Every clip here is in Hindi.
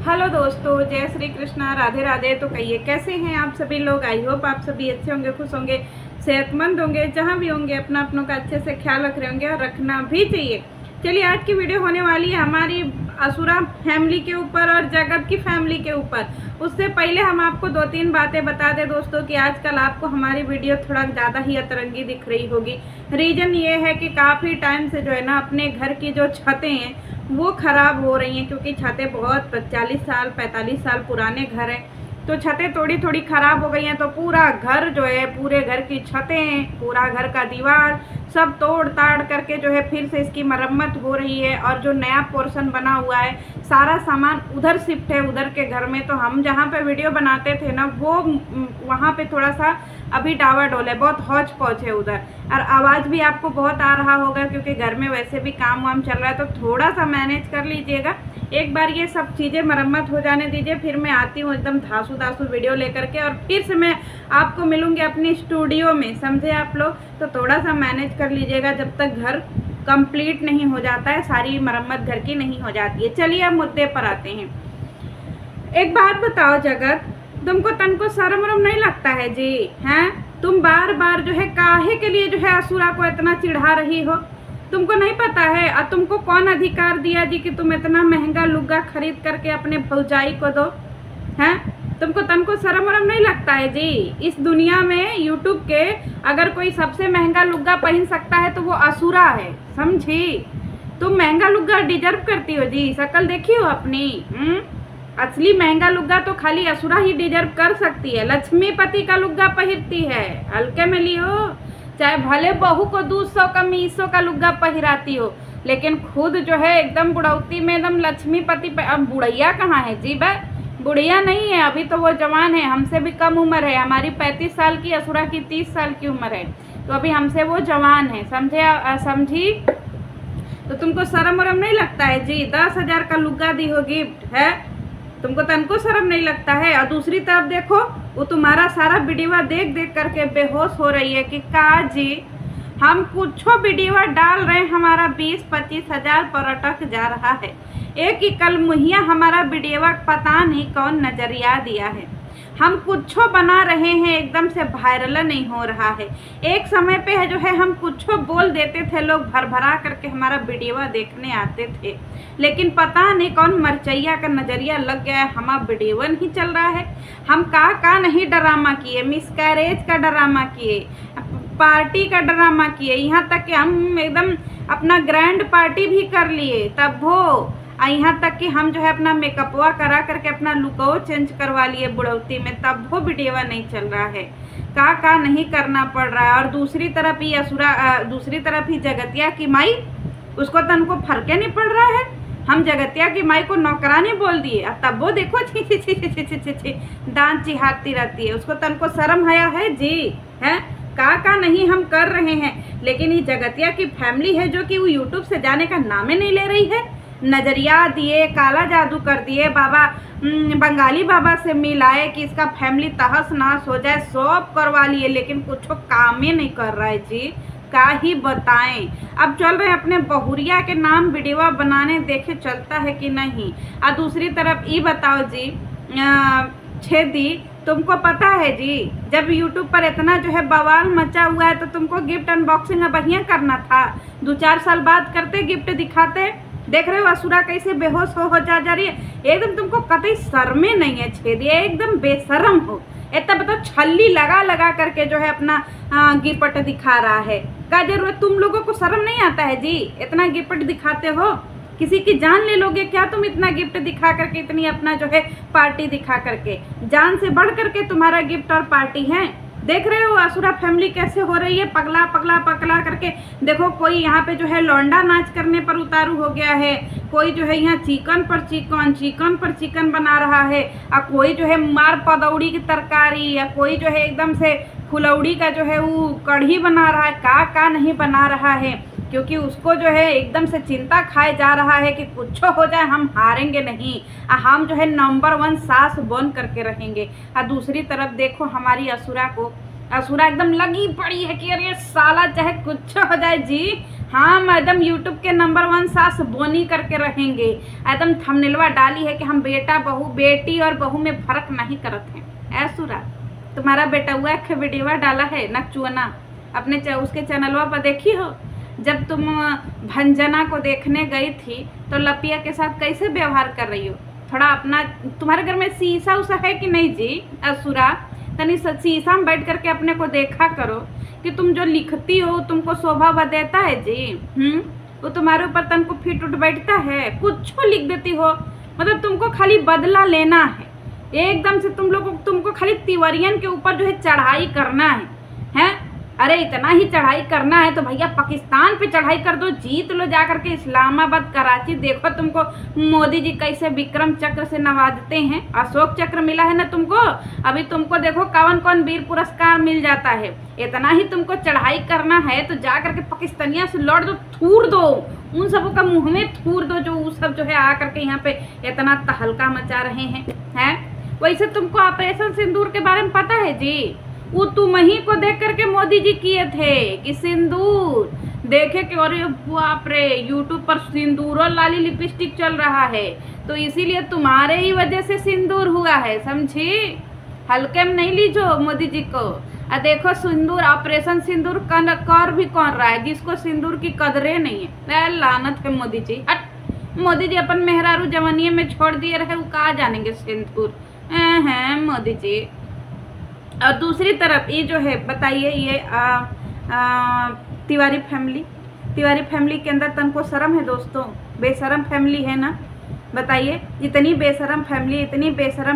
हेलो दोस्तों, जय श्री कृष्णा, राधे राधे। तो कहिए कैसे हैं आप सभी लोग। आई होप आप सभी अच्छे होंगे, खुश होंगे, सेहतमंद होंगे, जहां भी होंगे अपना अपनों का अच्छे से ख्याल रख रहे होंगे और रखना भी चाहिए। चलिए, आज की वीडियो होने वाली है हमारी असुरा फैमिली के ऊपर और जगत की फैमिली के ऊपर। उससे पहले हम आपको 2-3 बातें बता दें दोस्तों कि आजकल आपको हमारी वीडियो थोड़ा ज़्यादा ही अतरंगी दिख रही होगी। रीज़न ये है कि काफ़ी टाइम से जो है ना, अपने घर की जो छतें हैं वो ख़राब हो रही हैं, क्योंकि छतें बहुत 40 साल 45 साल पुराने घर हैं, तो छतें थोड़ी ख़राब हो गई हैं। तो पूरा घर जो है, पूरे घर की छतें, पूरा घर का दीवार सब तोड़ ताड़ करके जो है फिर से इसकी मरम्मत हो रही है। और जो नया पोर्शन बना हुआ है, सारा सामान उधर शिफ्ट है, उधर के घर में। तो हम जहाँ पे वीडियो बनाते थे ना, वो वहाँ पे थोड़ा सा अभी डावाडोल है, बहुत हौच पौच है उधर। और आवाज़ भी आपको बहुत आ रहा होगा, क्योंकि घर में वैसे भी काम वाम चल रहा है, तो थोड़ा सा मैनेज कर लीजिएगा। एक बार ये सब चीज़ें मरम्मत हो जाने दीजिए, फिर मैं आती हूँ एकदम धांसू वीडियो लेकर के, और फिर से मैं आपको मिलूँगी अपनी स्टूडियो में, समझे आप लोग। तो थोड़ा सा मैनेज कर लीजिएगा जब तक घर कंप्लीट नहीं हो जाता है, सारी मरम्मत घर की नहीं हो जाती है। चलिए अब मुद्दे पर आते हैं। एक बात बताओ जगत, तुमको तन को शर्म वरम नहीं लगता है जी? हैं, तुम बार बार जो है काहे के लिए जो है असुरा को इतना चिढ़ा रही हो? तुमको नहीं पता है? और तुमको कौन अधिकार दिया जी कि तुम इतना महंगा लुग्गा खरीद करके अपने भौजाई को दो? हैं, तुमको तन को शर्म वरम नहीं लगता है जी? इस दुनिया में यूट्यूब के अगर कोई सबसे महंगा लुग्गा पहन सकता है तो वो असुरा है, समझी? तुम महंगा लुग्गा डिजर्व करती हो जी। शक्ल देखी हो अपनी? असली महंगा लुग्गा तो खाली असुरा ही डिजर्व कर सकती है। लक्ष्मीपति का लुग्गा पहनती है, हल्के में लियो। चाहे भले बहू को 200 का 200 का लुग्गा पहराती हो, लेकिन खुद जो है एकदम बुढ़ौती में एकदम लक्ष्मीपति। अब बुढ़ैया कहाँ है जी? भाई बुढ़िया नहीं है, अभी तो वो जवान है, हमसे भी कम उम्र है। हमारी 35 साल की, असुरा की 30 साल की उम्र है, तो अभी हमसे वो जवान है, समझे समझी? तो तुमको शर्म वरम नहीं लगता है जी? 10,000 का लुग्गा दी हो गिफ्ट है, तुमको तनको शर्म नहीं लगता है? और दूसरी तरफ देखो, वो तुम्हारा सारा वीडियो देख देख करके बेहोश हो रही है कि का जी हम कुछ वीडियो डाल रहे हैं, हमारा 20-25 हज़ार पर अटक जा रहा है। एक ही कल मुहिया हमारा वीडियो पता नहीं कौन नजरिया दिया है। हम कुछ बना रहे हैं, एकदम से वायरल नहीं हो रहा है। एक समय पे है जो है हम कुछ बोल देते थे, लोग भर भरा करके हमारा वीडियो देखने आते थे, लेकिन पता नहीं कौन मरचैया का नज़रिया लग गया है, हमारा वीडियो नहीं चल रहा है। हम का नहीं ड्रामा किए, मिसकैरेज का ड्रामा किए, पार्टी का ड्रामा किए, यहाँ तक कि हम एकदम अपना ग्रैंड पार्टी भी कर लिए, तब वो यहाँ तक कि हम जो है अपना मेकअपवा करा करके अपना लुको चेंज करवा लिए बुढ़ौती में, तब वो वीडियो नहीं चल रहा है। का नहीं करना पड़ रहा है। और दूसरी तरफ ही असुरा, दूसरी तरफ ही जगतिया की माई, उसको तनको फर्क नहीं पड़ रहा है। हम जगतिया की माई को नौकरानी बोल दिए, और तब वो देखो छी छी छी छी छी छी छी दांत चिहाती रहती है। उसको तनको शर्म आया है जी? है का नहीं हम कर रहे हैं, लेकिन ये जगतिया की फैमिली है जो कि वो यूट्यूब से जाने का नाम ही नहीं ले रही है। नजरिया दिए, काला जादू कर दिए, बाबा बंगाली बाबा से मिलाए कि इसका फैमिली तहस नहस हो जाए, सब करवा लिए, लेकिन कुछ काम ही नहीं कर रहा है जी। का ही बताएं। अब चल रहे हैं अपने बहुरिया के नाम वीडियो बनाने, देखे चलता है कि नहीं। और दूसरी तरफ ये बताओ जी छेदी, तुमको पता है जी, जब यूट्यूब पर इतना जो है बवाल मचा हुआ है, तो तुमको गिफ्ट अनबॉक्सिंग बढ़िया करना था। 2-4 साल बाद करते, गिफ्ट दिखाते। देख रहे हो असुरा कैसे बेहोश हो जा रही है। एकदम तुमको कतई शर्मे नहीं है छेदी, एकदम बेशरम हो। इतना बताओ, छल्ली लगा लगा करके जो है अपना गिफ्ट दिखा रहा है। क्या जरूरत? तुम लोगों को शर्म नहीं आता है जी? इतना गिफ्ट दिखाते हो, किसी की जान ले लोगे क्या तुम? इतना गिफ्ट दिखा करके, इतनी अपना जो है पार्टी दिखा करके, जान से बढ़ करके तुम्हारा गिफ्ट और पार्टी है। देख रहे हो असुरा फैमिली कैसे हो रही है, पगला पगला पगला करके। देखो, कोई यहाँ पे जो है लौंडा नाच करने पर उतारू हो गया है, कोई जो है यहाँ चिकन पर चिकन, चिकन पर चिकन बना रहा है, और कोई जो है मार पदौड़ी की तरकारी, या कोई जो है एकदम से फुलौड़ी का जो है वो कढ़ी बना रहा है। का नहीं बना रहा है, क्योंकि उसको जो है एकदम से चिंता खाए जा रहा है कि कुछ हो जाए हम हारेंगे नहीं, हम जो है नंबर 1 सास बन करके रहेंगे। और दूसरी तरफ देखो हमारी असुरा को, असुरा एकदम लगी पड़ी है कि अरे साला चाहे कुछ हो जाए जी, हाँ मैडम यूट्यूब के नंबर 1 सास बोनी करके रहेंगे। एकदम थंबनेलवा डाली है कि हम बेटा बहू, बेटी और बहू में फर्क नहीं करते हैं। असुरा तुम्हारा बेटा हुआ एक वीडियो डाला है नकचुअना, अपने उसके चैनलवा पर देखी हो? जब तुम भंजना को देखने गई थी तो लपिया के साथ कैसे व्यवहार कर रही हो? थोड़ा अपना, तुम्हारे घर में शीशा उसा है कि नहीं जी? असुरा तनी शीशा में बैठ करके अपने को देखा करो कि तुम जो लिखती हो तुमको शोभा देता है जी। वो तुम्हारे ऊपर तन को फिट उठ बैठता है? कुछ लिख देती हो, मतलब तुमको खाली बदला लेना है एकदम से। तुमको खाली तिवरियन के ऊपर जो है चढ़ाई करना है। अरे इतना ही चढ़ाई करना है तो भैया पाकिस्तान पे चढ़ाई कर दो, जीत लो जा करके इस्लामाबाद, कराची। देखो तुमको मोदी जी कैसे विक्रम चक्र से नवाजते हैं। अशोक चक्र मिला है ना तुमको, अभी तुमको देखो कौन कौन वीर पुरस्कार मिल जाता है। इतना ही तुमको चढ़ाई करना है तो जा करके पाकिस्तानिया से लड़ दो, थूर दो, उन सबों का मुँह में थूर दो जो वो सब जो है आ करके यहाँ पे इतना तहलका मचा रहे हैं। वैसे तुमको ऑपरेशन सिंदूर के बारे में पता है जी? वो तुम ही को देख करके मोदी जी किए थे कि सिंदूर देखे कि अरे बाप रे यूट्यूब पर सिंदूर और लाली लिपस्टिक चल रहा है, तो इसीलिए तुम्हारे ही वजह से सिंदूर हुआ है, समझी? हल्के में नहीं लीजो मोदी जी को। देखो सिंदूर, ऑपरेशन सिंदूर कर भी कौन रहा है जिसको सिंदूर की कदरे नहीं है। लानत है मोदी जी, हट। मोदी जी अपन मेहरारू जवानिया में छोड़ दिए रहे, वो कहाँ जानेंगे सिंदूर हैं मोदी जी। और दूसरी तरफ ये जो है बताइए, ये तिवारी फैमिली के अंदर तनको शर्म है दोस्तों? बेशरम फैमिली है ना, बताइए। इतनी बेशरम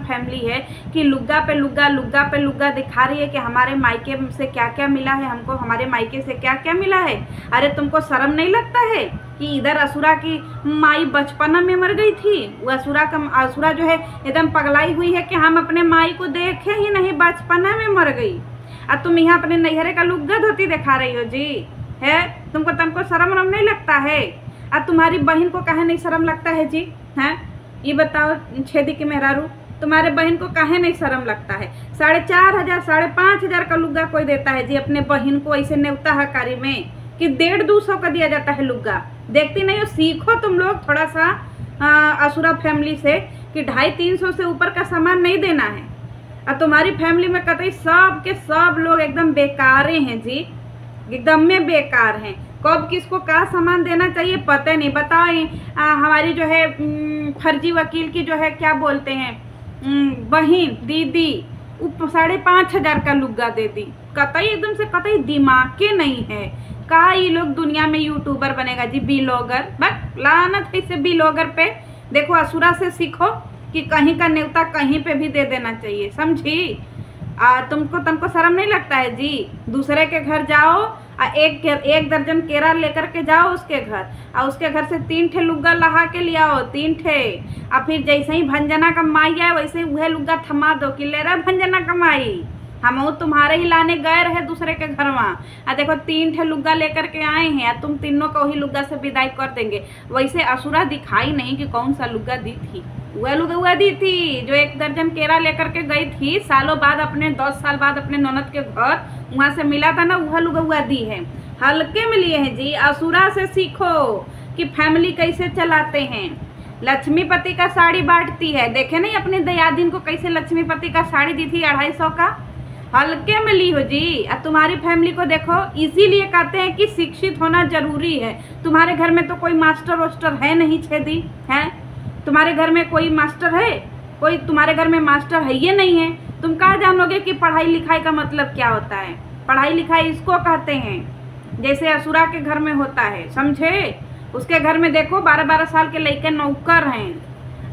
फैमिली है कि लुग्गा पे लुग्गा दिखा रही है कि हमारे मायके से क्या क्या मिला है हमको, हमारे मायके से क्या क्या मिला है। अरे तुमको शर्म नहीं लगता है कि इधर असुरा की माई बचपना में मर गई थी? वो असुरा जो है एकदम पगलाई हुई है कि हम अपने माई को देखे ही नहीं, बचपना में मर गई। अब तुम यहाँ अपने नैहरे का लुग्गा धोती दिखा रही हो जी, है? तुमको शर्म नहीं लगता है? अब तुम्हारी बहन को काहे नहीं शर्म लगता है जी? हैं, ये बताओ छेदी के मेहरारू, तुम्हारे बहन को काहे नहीं शर्म लगता है? 4,500 5,500 का लुग्गा कोई देता है जी अपने बहन को ऐसे न्योता हकारी में, कि 150-200 का दिया जाता है लुग्गा। देखती नहीं हो? सीखो तुम लोग थोड़ा सा असुरा फैमिली से कि 250-300 से ऊपर का सामान नहीं देना है। और तुम्हारी फैमिली में कतई सब के सब लोग एकदम बेकारे हैं जी, एकदम में बेकार हैं। कब किसको क्या सामान देना चाहिए पता नहीं। बताओ हमारी जो है फर्जी वकील की जो है क्या बोलते हैं बहन दीदी, वो 5,500 का लुग्गा दे दी। कतई एकदम से कतई दिमाग के नहीं है। कहा ये लोग दुनिया में यूट्यूबर बनेगा जी, बिलोगर। बस लानत है इसे बिलोगर पे। देखो असुरा से सीखो कि कहीं का न्योता कहीं पे भी दे देना चाहिए, समझी? तुमको शर्म नहीं लगता है जी? दूसरे के घर जाओ और एक दर्जन केरा लेकर के जाओ उसके घर, और उसके घर से 3 ठे लुग्गा लहा के ले आओ, 3 ठे। और फिर जैसे ही भंजना का माई आए वैसे ही वह लुग्गा थमा दो कि ले रहा भंजना का माई, हम वो तुम्हारे ही लाने गए रहे दूसरे के घर वहाँ। देखो 3 ठे लुग्गा लेकर के आए हैं और तुम तीनों को वही लुग्गा से विदाई कर देंगे। वैसे असुरा दिखाई नहीं कि कौन सा लुग्गा दी थी। वह लुग्गा दी थी जो 1 दर्जन केरा लेकर के गई थी सालों बाद, अपने 10 साल बाद अपने ननद के घर वहाँ से मिला था ना, वह लुग्गा दी है। हल्के में लिए हैं जी। असुरा से सीखो कि फैमिली कैसे चलाते हैं। लक्ष्मीपति का साड़ी बांटती है, देखे नहीं अपनी दयादीन को कैसे लक्ष्मीपति का साड़ी दी थी 250 का। हल्के में ली हो जी। अब तुम्हारी फैमिली को देखो, इसीलिए कहते हैं कि शिक्षित होना जरूरी है। तुम्हारे घर में तो कोई मास्टर वास्टर है नहीं छेदी, है? तुम्हारे घर में कोई मास्टर है? कोई तुम्हारे घर में मास्टर है ये नहीं है। तुम कहाँ जानोगे कि पढ़ाई लिखाई का मतलब क्या होता है? पढ़ाई लिखाई इसको कहते हैं जैसे असुरा के घर में होता है, समझे? उसके घर में देखो 12-12 साल के लड़के नौकर हैं,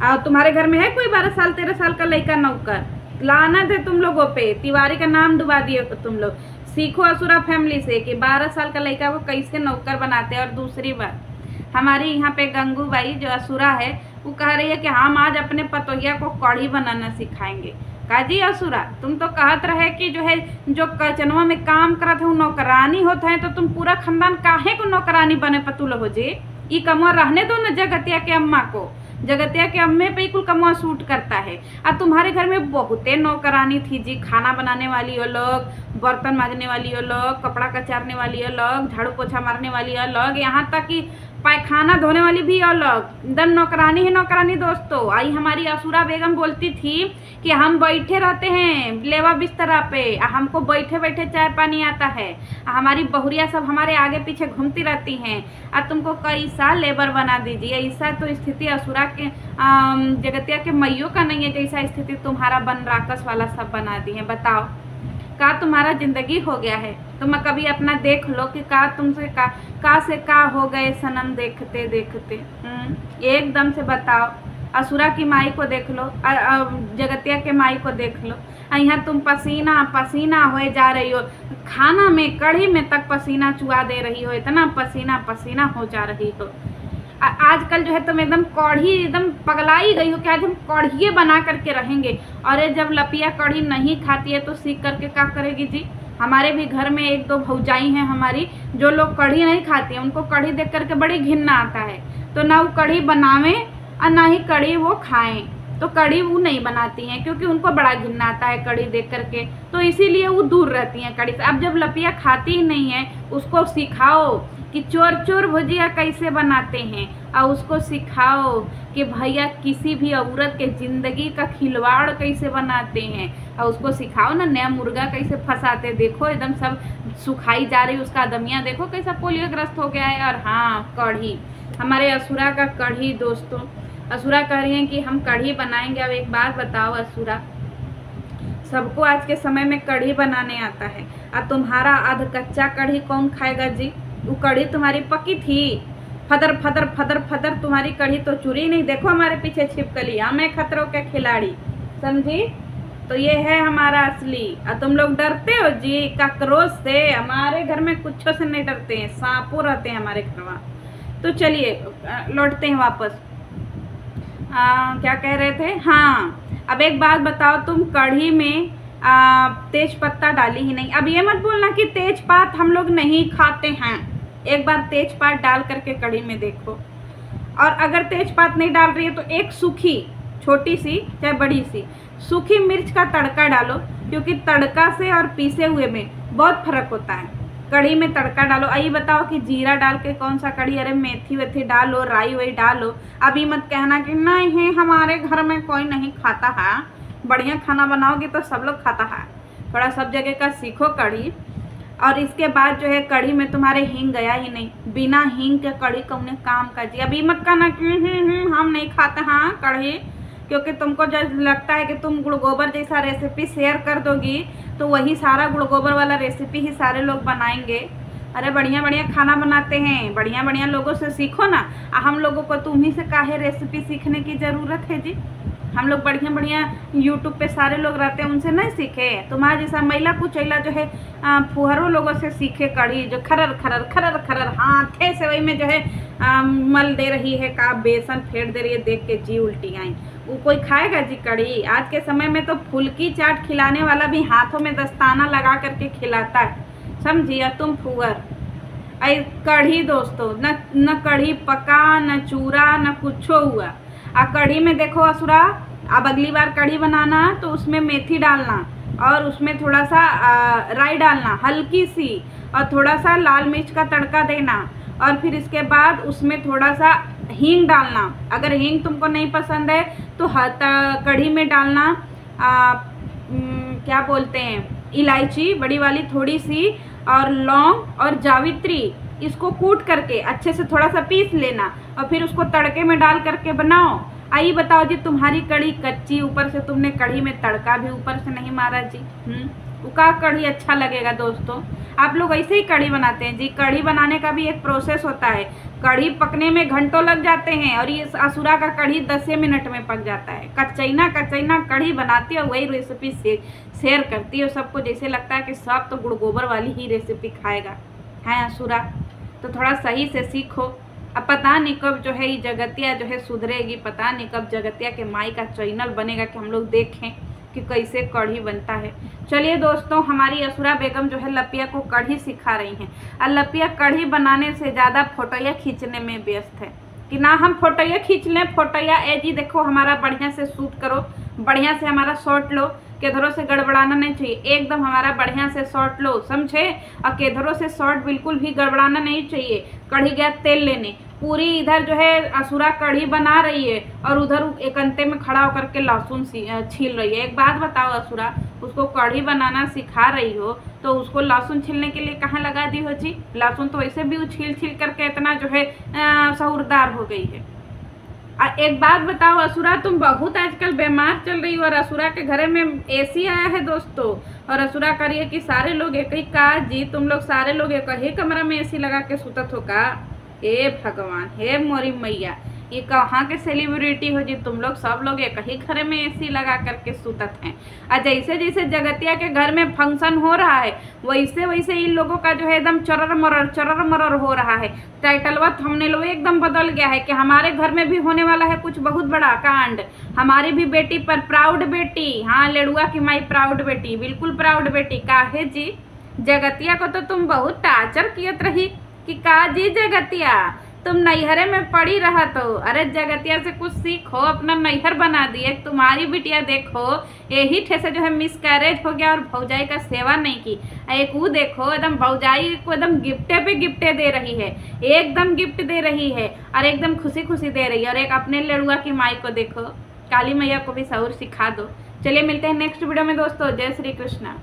और तुम्हारे घर में है कोई 12 साल 13 साल का लड़का नौकर? लानत है तुम लोगों पे, तिवारी का नाम डुबा दिए तुम लोग। सीखो असुरा फैमिली से कि 12 साल का लड़का को कैसे नौकर बनाते हैं। और दूसरी बात, हमारी यहाँ पे गंगूबाई जो असुरा है वो कह रही है कि हम आज अपने पतोहिया को कढ़ी बनाना सिखाएंगे। काजी असुरा, तुम तो कहत रहे कि जो है जो किचनवा में काम करत है वो नौकरानी होता है, तो तुम पूरा खानदान काहे को नौकरानी बने पतुल हो जी? ई कमवा रहने दो न जगतिया के अम्मा को। जगतिया के अम्मे पे ही कुल कमुआ सूट करता है। और तुम्हारे घर में बहुते नौकरानी थी जी, खाना बनाने वाली अलग, बर्तन मांजने वाली अलग, कपड़ा कचारने वाली अलग, झाड़ू पोछा मारने वाली अलग, यहाँ तक कि पायखाना धोने वाली भी अलग, एकदम नौकरानी है नौकरानी। दोस्तों आई हमारी असुरा बेगम बोलती थी कि हम बैठे रहते हैं लेवा बिस्तरा पे, हमको बैठे बैठे चाय पानी आता है, हमारी बहुरिया सब हमारे आगे पीछे घूमती रहती हैं, और तुमको कैसा लेबर बना दीजिए। ऐसा तो स्थिति असुरा के जगतिया के मैयों का नहीं है, जैसा स्थिति तुम्हारा बन राकस वाला सब बना दी है। बताओ का तुम्हारा जिंदगी हो गया है? तुम कभी अपना देख लो कि का तुमसे का से का हो गए सनम देखते देखते। एकदम से बताओ। असुरा की माई को देख लो, जगतिया के माई को देख लो, यहाँ तुम पसीना पसीना हो जा रही हो, खाना में कढ़ी में तक पसीना चुआ दे रही हो, इतना पसीना पसीना हो जा रही हो। आजकल जो है तुम एकदम कढ़ी एकदम पगलाई गई हो कि आज हम कढ़िए बना करके रहेंगे। अरे जब लपिया कढ़ी नहीं खाती है तो सीख करके क्या करेगी जी? हमारे भी घर में एक दो भौजाई हैं हमारी, जो लोग कढ़ी नहीं खाती हैं, उनको कढ़ी देख करके बड़ी घिन्ना आता है, तो ना वो कढ़ी बनावें और ना ही कढ़ी वो खाएं। तो कढ़ी वो नहीं बनाती हैं क्योंकि उनको बड़ा घिन्ना आता है कढ़ी देख करके, तो इसीलिए वो दूर रहती हैं कढ़ी से। अब जब लपिया खाती ही नहीं है, उसको सिखाओ कि चोर चोर भुजिया कैसे बनाते हैं, और उसको सिखाओ कि भैया किसी भी औरत के ज़िंदगी का खिलवाड़ कैसे बनाते हैं, और उसको सिखाओ ना नया मुर्गा कैसे फंसाते। देखो एकदम सब सुखाई जा रही, उसका दमिया देखो कैसा पोलियोग्रस्त हो गया है। और हाँ, कढ़ी, हमारे असुरा का कढ़ी। दोस्तों असुरा कह रही हैं कि हम कढ़ी बनाएंगे। अब एक बात बताओ असुरा, सबको आज के समय में कढ़ी बनाने आता है, और तुम्हारा आध कच्चा कढ़ी कौन खाएगा जी? वो कढ़ी तुम्हारी पकी थी, फदर फदर फदर फदर तुम्हारी कढ़ी तो चुरी नहीं। देखो हमारे पीछे छिपकली, हमें खतरों के खिलाड़ी, समझी? तो ये है हमारा असली। और तुम लोग डरते हो जी काकरोच से? हमारे घर में कुछ से नहीं डरते हैं, सांपों रहते हैं हमारे घर में। तो चलिए लौटते हैं वापस। क्या कह रहे थे? हाँ, अब एक बात बताओ, तुम कढ़ी में तेज पत्ता डाली ही नहीं। अब ये मत बोलना कि तेजपात हम लोग नहीं खाते हैं। एक बार तेजपात डाल करके कढ़ी में देखो, और अगर तेजपात नहीं डाल रही है तो एक सूखी छोटी सी चाहे बड़ी सी सूखी मिर्च का तड़का डालो, क्योंकि तड़का से और पीसे हुए में बहुत फर्क होता है। कढ़ी में तड़का डालो। आई बताओ कि जीरा डाल के कौन सा कढ़ी? अरे मेथी वेथी डालो, राई वाई डालो। अभी मत कहना कि नहीं हमारे घर में कोई नहीं खाता है। बढ़िया खाना बनाओगे तो सब लोग खाता है। थोड़ा सब जगह का सीखो कढ़ी। और इसके बाद जो है कढ़ी में तुम्हारे हींग गया ही नहीं, बिना हींग के कढ़ी कौन काम का जी? अभी मत कहना कि हम नहीं खाते हाँ कढ़ी, क्योंकि तुमको जब लगता है कि तुम गुड़ गोबर जैसा रेसिपी शेयर कर दोगी तो वही सारा गुड़ गोबर वाला रेसिपी ही सारे लोग बनाएंगे। अरे बढ़िया बढ़िया खाना बनाते हैं, बढ़िया बढ़िया लोगों से सीखो ना। हम लोगों को तुम्ही से काहे रेसिपी सीखने की ज़रूरत है जी? हम लोग बढ़िया बढ़िया यूट्यूब पे सारे लोग रहते हैं, उनसे नहीं सीखे? तुम्हारा जैसा महिला कुचैला जो है फुहरों लोगों से सीखे कढ़ी, जो खरर खरर खरर खरर हाथे से वही में जो है मल दे रही है, का बेसन फेंट दे रही है, देख के जी उल्टी आई। वो कोई खाएगा जी कढ़ी? आज के समय में तो फुल्की चाट खिलाने वाला भी हाथों में दस्ताना लगा करके खिलाता है, समझी? और तुम फुहर कढ़ी। दोस्तों न कढ़ी पका, न चूरा, न कुछ हुआ। कढ़ी में देखो असुरा, अब अगली बार कढ़ी बनाना तो उसमें मेथी डालना, और उसमें थोड़ा सा राई डालना हल्की सी, और थोड़ा सा लाल मिर्च का तड़का देना, और फिर इसके बाद उसमें थोड़ा सा हींग डालना। अगर हींग तुमको नहीं पसंद है तो कढ़ी में डालना क्या बोलते हैं, इलायची बड़ी वाली थोड़ी सी, और लौंग और जावित्री, इसको कूट करके अच्छे से थोड़ा सा पीस लेना, और फिर उसको तड़के में डाल करके बनाओ। आइए बताओ जी, तुम्हारी कढ़ी कच्ची, ऊपर से तुमने कढ़ी में तड़का भी ऊपर से नहीं मारा जी। उका कढ़ी अच्छा लगेगा? दोस्तों आप लोग ऐसे ही कढ़ी बनाते हैं जी। कढ़ी बनाने का भी एक प्रोसेस होता है, कढ़ी पकने में घंटों लग जाते हैं, और ये असुरा का कढ़ी 10 मिनट में पक जाता है। कच्चैना कच्चैना कढ़ी बनाती है, वही रेसिपी शेयर करती है सबको, जैसे लगता है कि सब तो गुड़ गोबर वाली ही रेसिपी खाएगा है असुरा। तो थोड़ा सही से सीखो। अब पता नहीं कब जो है ये जगतिया जो है सुधरेगी, पता नहीं कब जगतिया के माई का चैनल बनेगा कि हम लोग देखें कि कैसे कढ़ी बनता है। चलिए दोस्तों, हमारी असुरा बेगम जो है लपिया को कढ़ी सिखा रही हैं, और लपिया कढ़ी बनाने से ज़्यादा फोटोया खींचने में व्यस्त है। कि ना हम फोटोया खींच लें, फोटोया ए जी देखो हमारा बढ़िया से शूट करो, बढ़िया से हमारा शॉट लो, किधरों से गड़बड़ाना नहीं चाहिए, एकदम हमारा बढ़िया से शॉट लो, समझे। और किधरों से शॉट बिल्कुल भी गड़बड़ाना नहीं चाहिए। कढ़ी गया तेल लेने, पूरी इधर जो है असुरा कढ़ी बना रही है और उधर एक अंते में खड़ा होकर के लहसुन छील रही है। एक बात बताओ असुरा, उसको कढ़ी बनाना सिखा रही हो तो उसको लहसुन छीलने के लिए कहाँ लगा दी हो जी। लहसुन तो वैसे भी छील छील करके इतना जो है सहूरदार हो गई है। एक बात बताओ असुरा, तुम बहुत आजकल बीमार चल रही हो और असुरा के घरे में एसी आया है दोस्तों, और असुरा करिए कि सारे लोग एक ही का जी, तुम लोग सारे लोग एक ही कमरा में एसी लगा के सुतत हो का। हे भगवान, हे मोरी मैया, ये कहाँ के सेलिब्रिटी हो जी, तुम लोग सब लोग एक ही घर में एसी लगा करके सुतत हैं। और जैसे जैसे जगतिया के घर में फंक्शन हो रहा है वैसे वैसे इन लोगों का जो है एकदम चरर मरर हो रहा है। टाइटलवा थंबनेलवा एकदम बदल गया है कि हमारे घर में भी होने वाला है कुछ बहुत बड़ा कांड, हमारी भी बेटी पर प्राउड बेटी, हाँ लेडुआ की माई प्राउड बेटी, बिल्कुल प्राउड बेटी। काहे जी, जगतिया को तो तुम बहुत टार्चर कियत रही कि का जी जगतिया तुम नैहरे में पड़ी रहा तो। अरे जगतिया से कुछ सीखो, अपना नैहर बना दिए। तुम्हारी बिटिया देखो यही ठे से जो है मिसकैरेज हो गया और भौजाई का सेवा नहीं की। एक वो देखो एकदम भौजाई को एकदम गिफ्टे पे गिफ्टे दे रही है, एकदम गिफ्ट दे रही है और एकदम खुशी खुशी दे रही है। और एक अपने लड़ुआ की माई को देखो, काली मैया को भी सहूर सिखा दो। चलिए मिलते हैं नेक्स्ट वीडियो में दोस्तों। जय श्री कृष्णा।